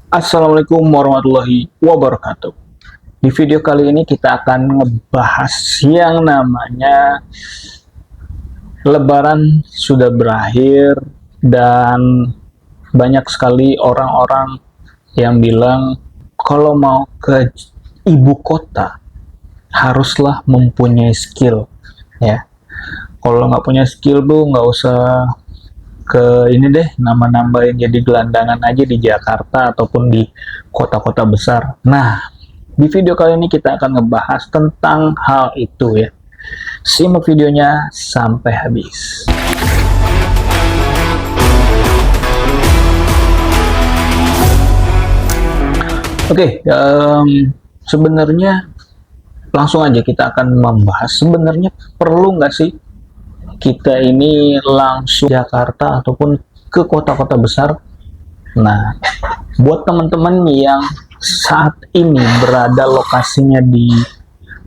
Assalamualaikum warahmatullahi wabarakatuh. Di video kali ini kita akan ngebahas yang namanya Lebaran sudah berakhir dan banyak sekali orang-orang yang bilang kalau mau ke ibu kota haruslah mempunyai skill, ya. Kalau nggak punya skill tuh nggak usah ke ini deh, nama-nambahin jadi gelandangan aja di Jakarta ataupun di kota-kota besar. Nah, di video kali ini kita akan ngebahas tentang hal itu, ya. Simak videonya sampai habis. Oke, sebenarnya langsung aja kita akan membahas sebenarnya perlu nggak sih kita ini langsung Jakarta ataupun ke kota-kota besar. Nah, buat teman-teman yang saat ini berada lokasinya di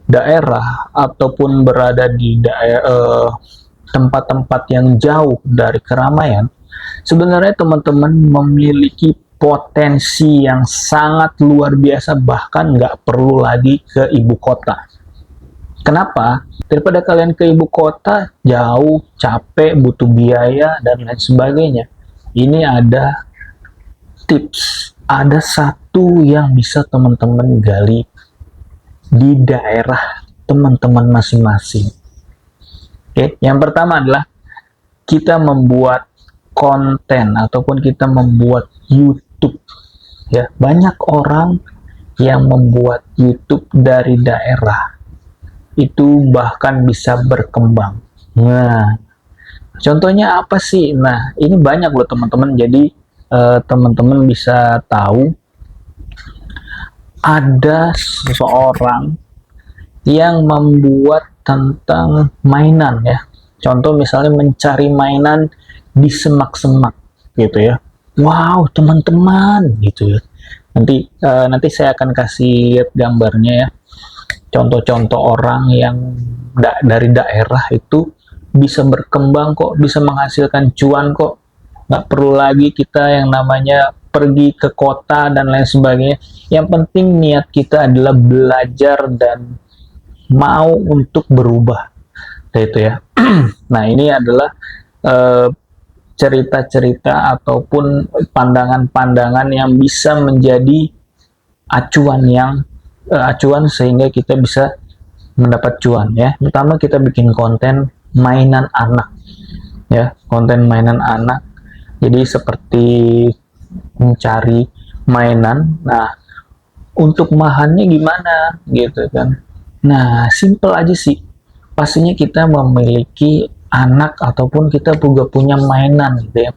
daerah ataupun berada di daerah tempat-tempat yang jauh dari keramaian, sebenarnya teman-teman memiliki potensi yang sangat luar biasa, bahkan nggak perlu lagi ke ibu kota. Kenapa? Daripada kalian ke ibu kota, jauh, capek, butuh biaya, dan lain sebagainya. Ini ada tips. Ada satu yang bisa teman-teman gali di daerah teman-teman masing-masing. Oke, yang pertama adalah kita membuat konten ataupun kita membuat YouTube. Ya, banyak orang yang membuat YouTube dari daerah itu bahkan bisa berkembang. Nah, contohnya apa sih? Nah, ini banyak loh teman-teman. Jadi teman-teman bisa tahu ada seseorang yang membuat tentang mainan, ya. Contoh misalnya mencari mainan di semak-semak gitu ya. Wow, teman-teman gitu ya. Nanti saya akan kasih lihat gambarnya ya. Contoh-contoh orang yang dari daerah itu bisa berkembang kok, bisa menghasilkan cuan kok. Nggak perlu lagi kita yang namanya pergi ke kota dan lain sebagainya. Yang penting niat kita adalah belajar dan mau untuk berubah. Itu ya. Nah, ini adalah cerita-cerita ataupun pandangan-pandangan yang bisa menjadi acuan sehingga kita bisa mendapat cuan, ya. Pertama kita bikin konten mainan anak, ya, konten mainan anak. Jadi seperti mencari mainan. Nah, untuk mahannya gimana gitu kan. Nah, simple aja sih. Pastinya kita memiliki anak ataupun kita juga punya mainan gitu ya.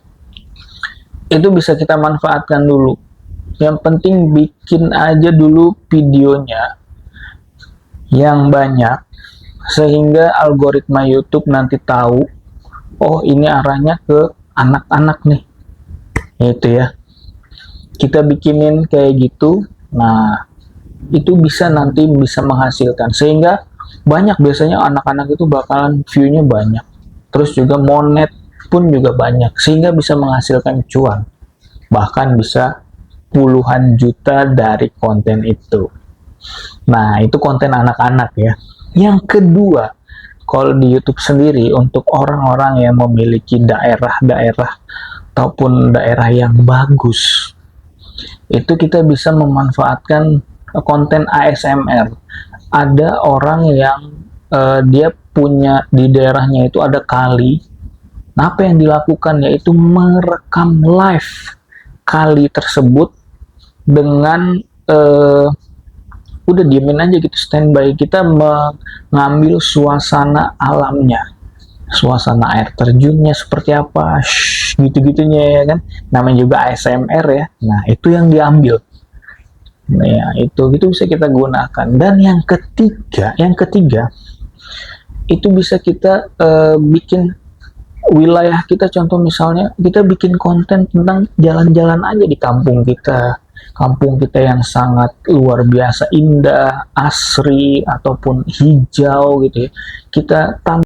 Itu bisa kita manfaatkan dulu. Yang penting bikin aja dulu videonya yang banyak sehingga algoritma YouTube nanti tahu, oh ini arahnya ke anak-anak nih. Itu ya. Kita bikinin kayak gitu. Nah, itu bisa nanti bisa menghasilkan sehingga banyak, biasanya anak-anak itu bakalan view-nya banyak. Terus juga monet pun juga banyak sehingga bisa menghasilkan cuan. Bahkan bisa puluhan juta dari konten itu. Nah, itu konten anak-anak ya. Yang kedua, kalau di YouTube sendiri untuk orang-orang yang memiliki daerah-daerah ataupun daerah yang bagus, itu kita bisa memanfaatkan konten ASMR. Ada orang yang dia punya di daerahnya itu ada kali. Nah, apa yang dilakukan yaitu merekam live kali tersebut dengan udah diemin aja gitu, standby. Kita mengambil suasana alamnya, suasana air terjunnya seperti apa, gitu-gitunya ya kan. Namanya juga ASMR ya. Nah, itu yang diambil. Nah, ya, itu bisa kita gunakan. Dan yang ketiga itu bisa kita bikin wilayah kita. Contoh misalnya kita bikin konten tentang jalan-jalan aja di kampung kita yang sangat luar biasa indah, asri ataupun hijau gitu ya. Kita